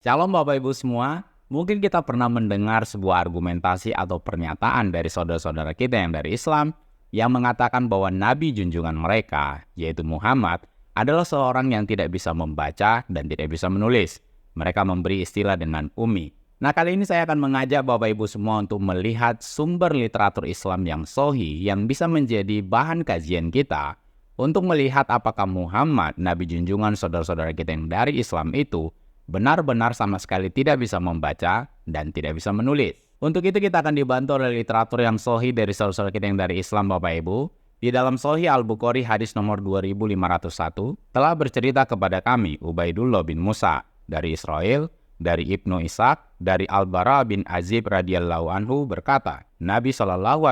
Shalom Bapak Ibu semua, mungkin kita pernah mendengar sebuah argumentasi atau pernyataan dari saudara-saudara kita yang dari Islam yang mengatakan bahwa Nabi junjungan mereka, yaitu Muhammad, adalah seorang yang tidak bisa membaca dan tidak bisa menulis. Mereka memberi istilah dengan ummi. Nah, kali ini saya akan mengajak Bapak Ibu semua untuk melihat sumber literatur Islam yang sahih yang bisa menjadi bahan kajian kita untuk melihat apakah Muhammad, Nabi junjungan saudara-saudara kita yang dari Islam itu benar-benar sama sekali tidak bisa membaca dan tidak bisa menulis. Untuk itu kita akan dibantu oleh literatur yang sahih dari saudara-saudara kita yang dari Islam Bapak Ibu. Di dalam Sahih Al-Bukhari hadis nomor 2501 telah bercerita kepada kami Ubaidullah bin Musa dari Israel, dari Ibnu Ishaq, dari Al-Bara bin Azib radhiyallahu anhu berkata, Nabi SAW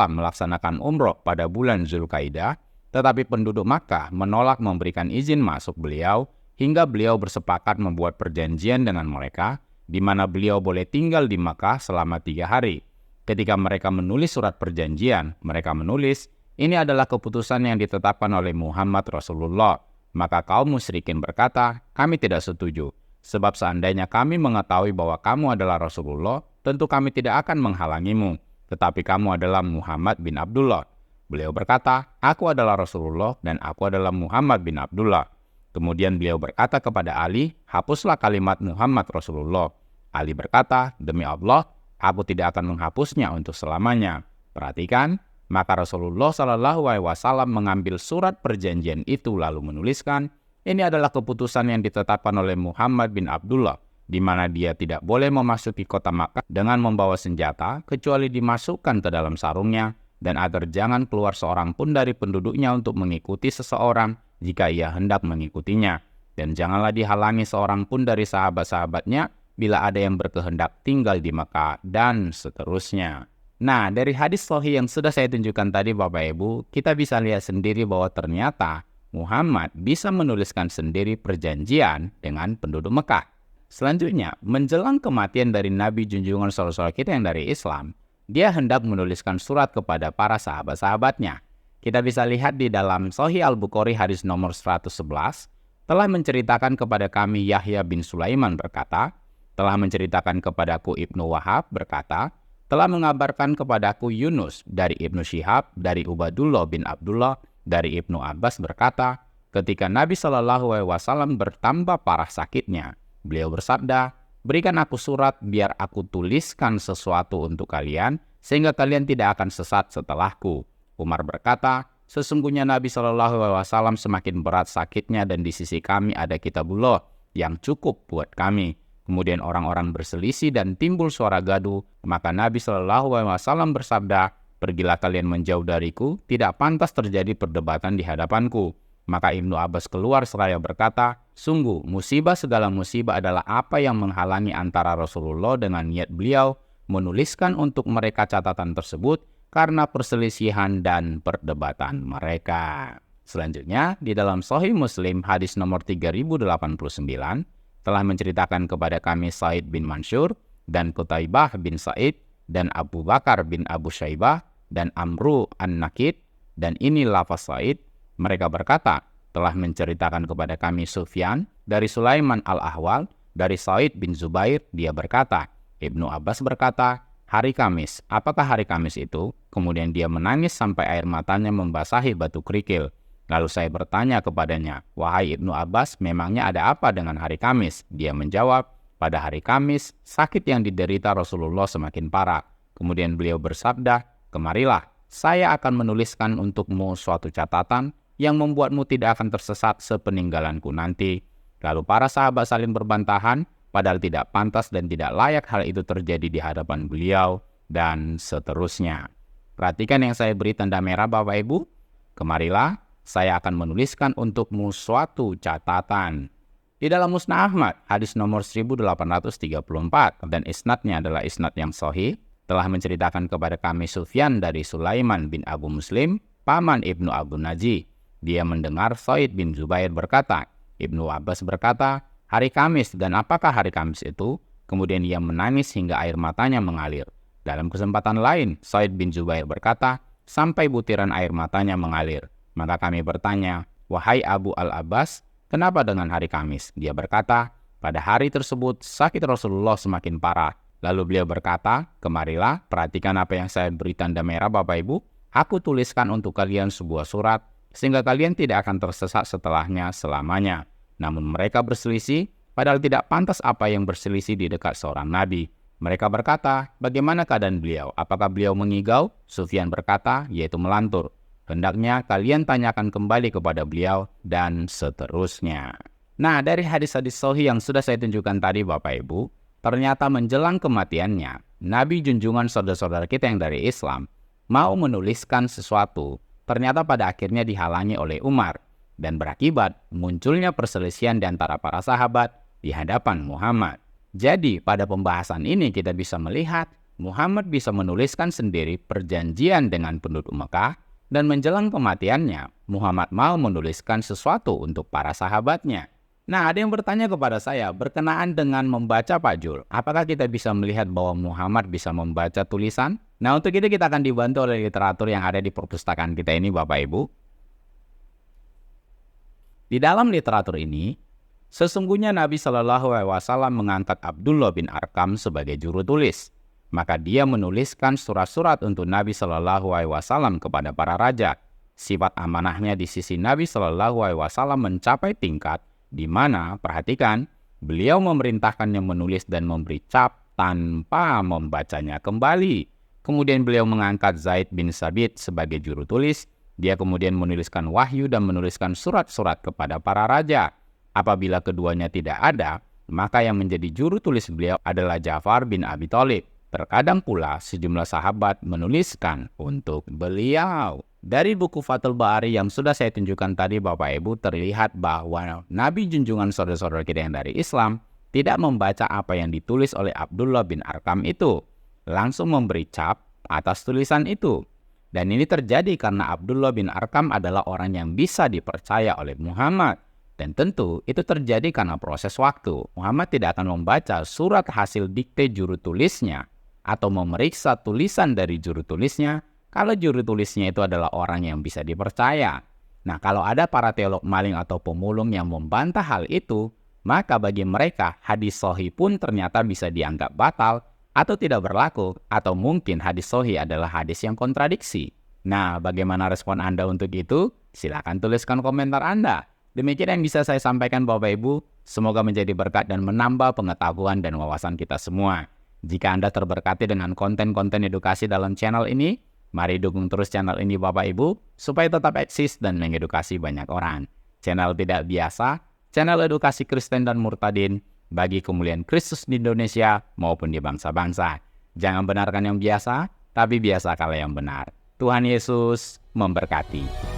melaksanakan umroh pada bulan Zulkaidah, tetapi penduduk Makkah menolak memberikan izin masuk beliau hingga beliau bersepakat membuat perjanjian dengan mereka, di mana beliau boleh tinggal di Makkah selama 3 hari. Ketika mereka menulis surat perjanjian, mereka menulis, ini adalah keputusan yang ditetapkan oleh Muhammad Rasulullah. Maka kaum musyrikin berkata, kami tidak setuju. Sebab seandainya kami mengetahui bahwa kamu adalah Rasulullah, tentu kami tidak akan menghalangimu. Tetapi kamu adalah Muhammad bin Abdullah. Beliau berkata, aku adalah Rasulullah dan aku adalah Muhammad bin Abdullah. Kemudian beliau berkata kepada Ali, hapuslah kalimat Muhammad Rasulullah. Ali berkata, demi Allah, aku tidak akan menghapusnya untuk selamanya. Perhatikan, maka Rasulullah SAW mengambil surat perjanjian itu lalu menuliskan, ini adalah keputusan yang ditetapkan oleh Muhammad bin Abdullah, di mana dia tidak boleh memasuki kota Makkah dengan membawa senjata, kecuali dimasukkan ke dalam sarungnya, dan agar jangan keluar seorang pun dari penduduknya untuk mengikuti seseorang, jika ia hendak mengikutinya. Dan janganlah dihalangi seorang pun dari sahabat-sahabatnya bila ada yang berkehendak tinggal di Mekah, dan seterusnya. Nah, dari hadis sahih yang sudah saya tunjukkan tadi Bapak Ibu, kita bisa lihat sendiri bahwa ternyata Muhammad bisa menuliskan sendiri perjanjian dengan penduduk Mekah. Selanjutnya, menjelang kematian dari Nabi junjungan saudara-saudara kita yang dari Islam, dia hendak menuliskan surat kepada para sahabat-sahabatnya. Kita bisa lihat di dalam Sahih Al-Bukhari hadis nomor 111, telah menceritakan kepada kami Yahya bin Sulaiman berkata, telah menceritakan kepadaku Ibnu Wahab berkata, telah mengabarkan kepadaku Yunus dari Ibnu Syihab, dari Ubaidullah bin Abdullah, dari Ibnu Abbas berkata, ketika Nabi SAW bertambah parah sakitnya, beliau bersabda, berikan aku surat biar aku tuliskan sesuatu untuk kalian, sehingga kalian tidak akan sesat setelahku. Umar berkata, sesungguhnya Nabi SAW semakin berat sakitnya dan di sisi kami ada kitabullah yang cukup buat kami. Kemudian orang-orang berselisih dan timbul suara gaduh, maka Nabi SAW bersabda, pergilah kalian menjauh dariku, tidak pantas terjadi perdebatan di hadapanku. Maka Ibnu Abbas keluar seraya berkata, sungguh musibah segala musibah adalah apa yang menghalangi antara Rasulullah dengan niat beliau menuliskan untuk mereka catatan tersebut, karena perselisihan dan perdebatan mereka. Selanjutnya, di dalam Sahih Muslim hadis nomor 3089 telah menceritakan kepada kami Said bin Mansur dan Qutaibah bin Said dan Abu Bakar bin Abu Syaibah dan Amru an-Nakid, dan ini lafaz Said. Mereka berkata, telah menceritakan kepada kami Sufyan dari Sulaiman al-Ahwal dari Said bin Zubair, dia berkata, Ibnu Abbas berkata, hari Kamis, apakah hari Kamis itu? Kemudian dia menangis sampai air matanya membasahi batu kerikil. Lalu saya bertanya kepadanya, wahai Ibnu Abbas, memangnya ada apa dengan hari Kamis? Dia menjawab, pada hari Kamis, sakit yang diderita Rasulullah semakin parah. Kemudian beliau bersabda, kemarilah, saya akan menuliskan untukmu suatu catatan yang membuatmu tidak akan tersesat sepeninggalanku nanti. Lalu para sahabat saling berbantahan, padahal tidak pantas dan tidak layak hal itu terjadi di hadapan beliau, dan seterusnya. Perhatikan yang saya beri tanda merah Bapak Ibu. Kemarilah, saya akan menuliskan untukmu suatu catatan. Di dalam Musnad Ahmad, hadis nomor 1834, dan isnadnya adalah isnad yang sahih, telah menceritakan kepada kami Sufyan dari Sulaiman bin Abu Muslim, paman Ibnu Abu Naji. Dia mendengar Said bin Zubair berkata, Ibnu Abbas berkata, hari Kamis, dan apakah hari Kamis itu? Kemudian ia menangis hingga air matanya mengalir. Dalam kesempatan lain, Said bin Zubair berkata, sampai butiran air matanya mengalir. Maka kami bertanya, wahai Abu al-Abbas, kenapa dengan hari Kamis? Dia berkata, Pada hari tersebut, sakit Rasulullah semakin parah. Lalu beliau berkata, "Kemarilah, perhatikan apa yang saya beri tanda merah Bapak Ibu. Aku tuliskan untuk kalian sebuah surat, sehingga kalian tidak akan tersesat setelahnya selamanya." Namun mereka berselisih, padahal tidak pantas apa yang berselisih di dekat seorang nabi. Mereka berkata, "Bagaimana keadaan beliau? Apakah beliau mengigau?" Sufyan berkata, "Yaitu melantur. Hendaknya kalian tanyakan kembali kepada beliau," dan seterusnya. Nah, dari hadis-hadis sahih yang sudah saya tunjukkan tadi Bapak Ibu, ternyata menjelang kematiannya, Nabi junjungan saudara-saudara kita yang dari Islam mau menuliskan sesuatu, ternyata pada akhirnya dihalangi oleh Umar, dan berakibat munculnya perselisihan di antara para sahabat di hadapan Muhammad. Jadi pada pembahasan ini kita bisa melihat Muhammad bisa menuliskan sendiri perjanjian dengan penduduk Mekah, dan menjelang kematiannya Muhammad mau menuliskan sesuatu untuk para sahabatnya. Nah, ada yang bertanya kepada saya, berkenaan dengan membaca Pak Jul, apakah kita bisa melihat bahwa Muhammad bisa membaca tulisan? Nah, untuk itu kita akan dibantu oleh literatur yang ada di perpustakaan kita ini Bapak Ibu. Di dalam literatur ini, sesungguhnya Nabi Shallallahu Alaihi Wasallam mengangkat Abdullah bin Arkam sebagai juru tulis. Maka dia menuliskan surat-surat untuk Nabi Shallallahu Alaihi Wasallam kepada para raja. Sifat amanahnya di sisi Nabi Shallallahu Alaihi Wasallam mencapai tingkat di mana, perhatikan, beliau memerintahkannya menulis dan memberi cap tanpa membacanya kembali. Kemudian beliau mengangkat Zaid bin Sabit sebagai juru tulis. Dia kemudian menuliskan wahyu dan menuliskan surat-surat kepada para raja. Apabila keduanya tidak ada, maka yang menjadi juru tulis beliau adalah Ja'far bin Abi Thalib. Terkadang pula sejumlah sahabat menuliskan untuk beliau. Dari buku Fathul Bari yang sudah saya tunjukkan tadi Bapak Ibu, terlihat bahwa Nabi junjungan saudara-saudara kita yang dari Islam tidak membaca apa yang ditulis oleh Abdullah bin Arkam itu, langsung memberi cap atas tulisan itu. Dan ini terjadi karena Abdullah bin Arkam adalah orang yang bisa dipercaya oleh Muhammad. Dan tentu itu terjadi karena proses waktu. Muhammad tidak akan membaca surat hasil dikte juru tulisnya atau memeriksa tulisan dari juru tulisnya kalau juru tulisnya itu adalah orang yang bisa dipercaya. Nah, kalau ada para teolog maling atau pemulung yang membantah hal itu, maka bagi mereka hadis sahih pun ternyata bisa dianggap batal atau tidak berlaku, atau mungkin hadis sahih adalah hadis yang kontradiksi. Nah, bagaimana respon Anda untuk itu? Silakan tuliskan komentar Anda. Demikian yang bisa saya sampaikan Bapak Ibu, semoga menjadi berkat dan menambah pengetahuan dan wawasan kita semua. Jika Anda terberkati dengan konten-konten edukasi dalam channel ini, mari dukung terus channel ini Bapak Ibu, supaya tetap eksis dan mengedukasi banyak orang. Channel tidak biasa, channel edukasi Kristen dan murtadin, bagi kemuliaan Kristus di Indonesia maupun di bangsa-bangsa. Jangan benarkan yang biasa, tapi biasakanlah yang benar. Tuhan Yesus memberkati.